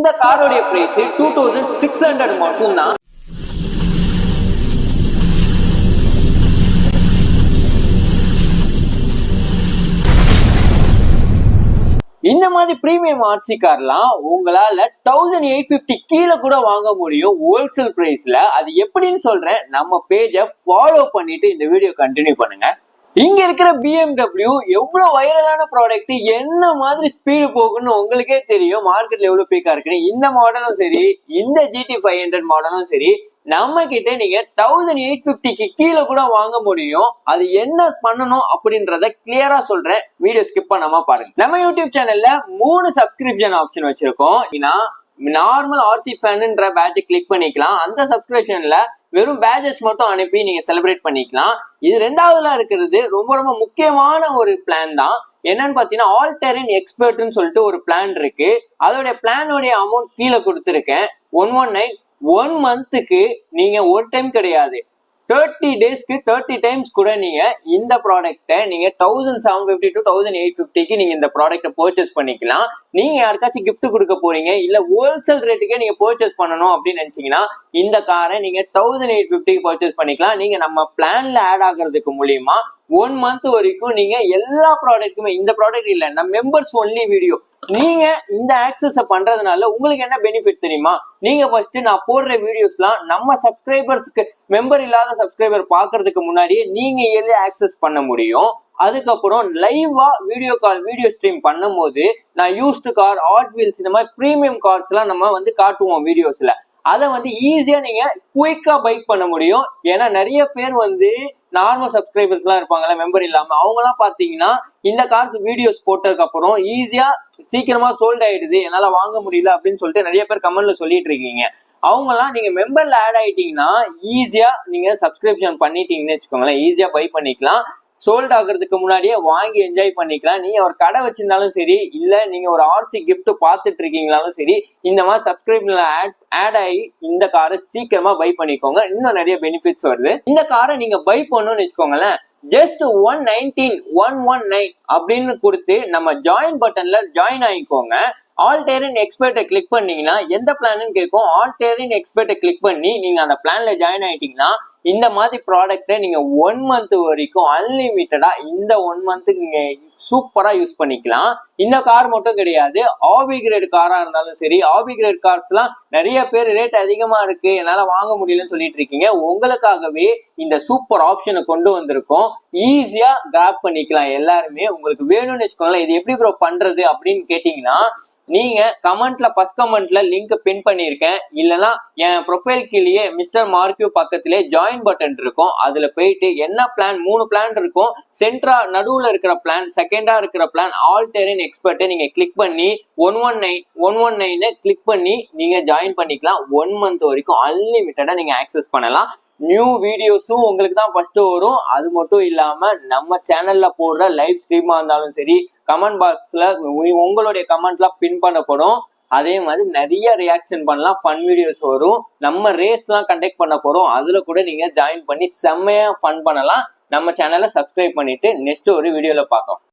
இந்த காரோடைய பிரைஸ் 2600 மட்டும்தான். இந்த மாதிரி பிரீமியம் ஆர்சி கார்லாம் உங்களால 1850 கீழே கூட வாங்க முடியும் ஹோல்சேல் பிரைஸ்ல. அது எப்படின்னு சொல்றேன். நம்ம பேஜை ஃபாலோ பண்ணிட்டு இந்த வீடியோ கண்டினியூ பண்ணுங்க. இங்க இருக்கிற BMW எவ்வளவு வைரலான ப்ராடக்ட், என்ன மாதிரி ஸ்பீடு போகுன்னு உங்களுக்கே தெரியும். மார்க்கெட்ல எவ்வளவு பீக்கா இருக்குன்னு. இந்த மாடலும் சரி, இந்த GT500 மாடலும் சரி, நம்ம கிட்ட நீங்க 1850 கீழே கூட வாங்க முடியும். அது என்ன பண்ணணும் அப்படின்றத கிளியரா சொல்றேன். வீடியோ ஸ்கிப் பண்ணாம பாருங்க. நம்ம யூடியூப் சேனல்ல 3 சப்ஸ்கிரிப்ஷன் ஆப்ஷன் வச்சிருக்கோம். நார்மல் ஆர்சி ஃபேன்ன்ற பேட்சை கிளிக் பண்ணிக்கலாம். அந்த சப்ஸ்கிரிப்ஷன்ல வெறும் பேட்சஸ் மட்டும் அனுப்பி நீங்க செலிப்ரேட் பண்ணிக்கலாம். இது ரெண்டாவதுல இருக்கிறது ரொம்ப ரொம்ப முக்கியமான ஒரு பிளான் தான். என்னன்னு பாத்தீங்கன்னா ஆல் டெரைன் எக்ஸ்பர்ட்னு சொல்லிட்டு ஒரு பிளான் இருக்கு. அதோட பிளானோடைய அமௌண்ட் கீழே கொடுத்துருக்கேன். 119 1 மந்த்துக்கு நீங்க ஒரு டைம் கிடையாது, 30 டேஸ்க்கு 30 டைம்ஸ் கூட நீங்க இந்த ப்ராடக்ட்டை நீங்க 1750 to 1850க்கு நீங்க இந்த ப்ராடக்ட்டை பர்ச்சேஸ் பண்ணிக்கலாம். நீங்க யாருக்காச்சும் கிஃப்ட் கொடுக்க போறீங்க, இல்ல ஹோல்சேல் ரேட்டுக்கே நீங்க பர்ச்சேஸ் பண்ணணும் அப்படின்னு நினைச்சீங்கன்னா இந்த காரை நீங்க 1850க்கு பர்ச்சேஸ் பண்ணிக்கலாம். நீங்க நம்ம பிளான்ல ஆட் ஆகுறதுக்கு மூலியமா 1 மந்த் வரைக்கும் நீங்க எல்லா ப்ராடக்ட்டுமே, இந்த ப்ராடக்ட் இல்ல, நம்ம மெம்பர்ஸ் ஒன்லி வீடியோ, நீங்க இந்த ஆக்சஸ் பண்றதுனால உங்களுக்கு என்ன பெனிஃபிட் தெரியுமா? நீங்க ஃபர்ஸ்ட் நான் போடுற வீடியோஸ்லாம் நம்ம சப்ஸ்கிரைபர்ஸ்க்கு, மெம்பர் இல்லாத சப்ஸ்கிரைபர் பாக்குறதுக்கு முன்னாடியே நீங்க ஏர்லி ஆக்சஸ் பண்ண முடியும். அதுக்கப்புறம் லைவா வீடியோ ஸ்ட்ரீம் பண்ணும் போது நான் யூஸ்டு கார், ஹாட் வீல்ஸ், இந்த மாதிரி பிரீமியம் கார்ஸ் எல்லாம் நம்ம வந்து காட்டுவோம் வீடியோஸ்ல. அதை வந்து ஈஸியா நீங்க குயிக்கா பைக் பண்ண முடியும். ஏன்னா நிறைய பேர் வந்து நார்மல் சப்ஸ்கிரைபர்ஸ் எல்லாம் இருப்பாங்கல்ல, மெம்பர் இல்லாம, அவங்க எல்லாம் பாத்தீங்கன்னா இந்த கார்ஸ் வீடியோஸ் போட்டதுக்கு அப்புறம் ஈஸியா சீக்கிரமா சோல்ட் ஆயிடுது, என்னால வாங்க முடியல அப்படின்னு சொல்லிட்டு நிறைய பேர் கமெண்ட்ல சொல்லிட்டு இருக்கீங்க. அவங்க எல்லாம் நீங்க மெம்பர்ல ஆட் ஆயிட்டீங்கன்னா ஈஸியா நீங்க சப்ஸ்கிரிப்ஷன் பண்ணிட்டீங்கன்னு வச்சுக்கோங்களேன், ஈஸியா பை பண்ணிக்கலாம். சோல்ட் ஆகுறதுக்கு முன்னாடியே வாங்கி என்ஜாய் பண்ணிக்கலாம். நீங்க ஒரு கடை வச்சிருந்தாலும் சரி, இல்ல நீங்க ஒரு ஆர்சி கிஃப்ட் பாத்துட்டு இருக்கீங்களாலும் சரி, இந்த மாதிரி சப்ஸ்கிரைப்ல ஆட் ஆகி இந்த காரை சீக்கிரமா பை பண்ணிக்கோங்க. இன்னும் நிறைய பெனிஃபிட்ஸ் வருது. இந்த காரை நீங்க பை பண்ணணும்னு வச்சுக்கோங்களேன், ஜஸ்ட் 119 அப்படின்னு கொடுத்து நம்ம ஜாயின் பட்டன்ல ஜாயின் ஆகிக்கோங்க. ஆல் டெரைன் எக்ஸ்பர்ட்டை கிளிக் பண்ணீங்கன்னா எந்த பிளான்னு கேட்கும். ஆல் டெரைன் எக்ஸ்பர்ட்டை கிளிக் பண்ணி நீங்க அந்த பிளான்ல ஜாயின் ஆயிட்டீங்கன்னா இந்த மாதிரி ப்ராடக்ட்டை நீங்க 1 மந்த் வரைக்கும் அன்லிமிட்டடா இந்த 1 மந்த்துக்கு நீங்க சூப்பரா யூஸ் பண்ணிக்கலாம். இந்த கார் மட்டும் கிடையாது, ஆபி கிரேட் காரா இருந்தாலும் சரி, ஆபி கிரேட் கார்ஸ் எல்லாம் நிறைய பேர் ரேட் அதிகமா இருக்கு, என்னால வாங்க முடியலன்னு சொல்லிட்டு இருக்கீங்க. உங்களுக்காகவே இந்த சூப்பர் ஆப்ஷனை கொண்டு வந்திருக்கோம். ஈஸியா கிராப் பண்ணிக்கலாம் எல்லாருமே. உங்களுக்கு வேணும்னு வச்சுக்கோங்களேன். இது எப்படி ப்ரோ பண்றது அப்படின்னு கேட்டீங்கன்னா, நீங்க கமெண்ட்ல ஃபர்ஸ்ட் கமெண்ட்ல லிங்க் பின் பண்ணிருக்கேன், இல்லைன்னா என் ப்ரொஃபைல் கீழே மிஸ்டர் மார்க்யூ பக்கத்திலே ஜாயின் பட்டன் இருக்கும். அதுல போயிட்டு என்ன பிளான், 3 பிளான் இருக்கும். சென்ட்ரா நடுவுல இருக்கிற பிளான், செகண்டா இருக்கிற பிளான் ஆல் டெரைன் எக்ஸ்பர்ட்டை நீங்க கிளிக் பண்ணி 119 கிளிக் பண்ணி நீங்க ஜாயின் பண்ணிக்கலாம். 1 மந்த் வரைக்கும் அன்லிமிட்டடா நீங்க ஆக்சஸ் பண்ணலாம். நியூ வீடியோஸும் உங்களுக்கு தான் ஃபர்ஸ்ட் வரும். அது மட்டும் இல்லாம நம்ம சேனல்ல போடுற லைவ் ஸ்ட்ரீமா இருந்தாலும் சரி, கமெண்ட் பாக்ஸ்ல உங்களுடைய கமெண்ட்லாம் பின் பண்ணப்படும். அதே மாதிரி நிறைய ரியாக்ஷன் பண்ணலாம், ஃபன் வீடியோஸ் வரும். நம்ம ரேஸ் எல்லாம் கண்டக்ட் பண்ண போறோம், அதுல கூட நீங்க ஜாயின் பண்ணி செம்மையா ஃபன் பண்ணலாம். நம்ம சேனலை சப்ஸ்கிரைப் பண்ணிட்டு நெக்ஸ்ட் ஒரு வீடியோல பார்க்கலாம்.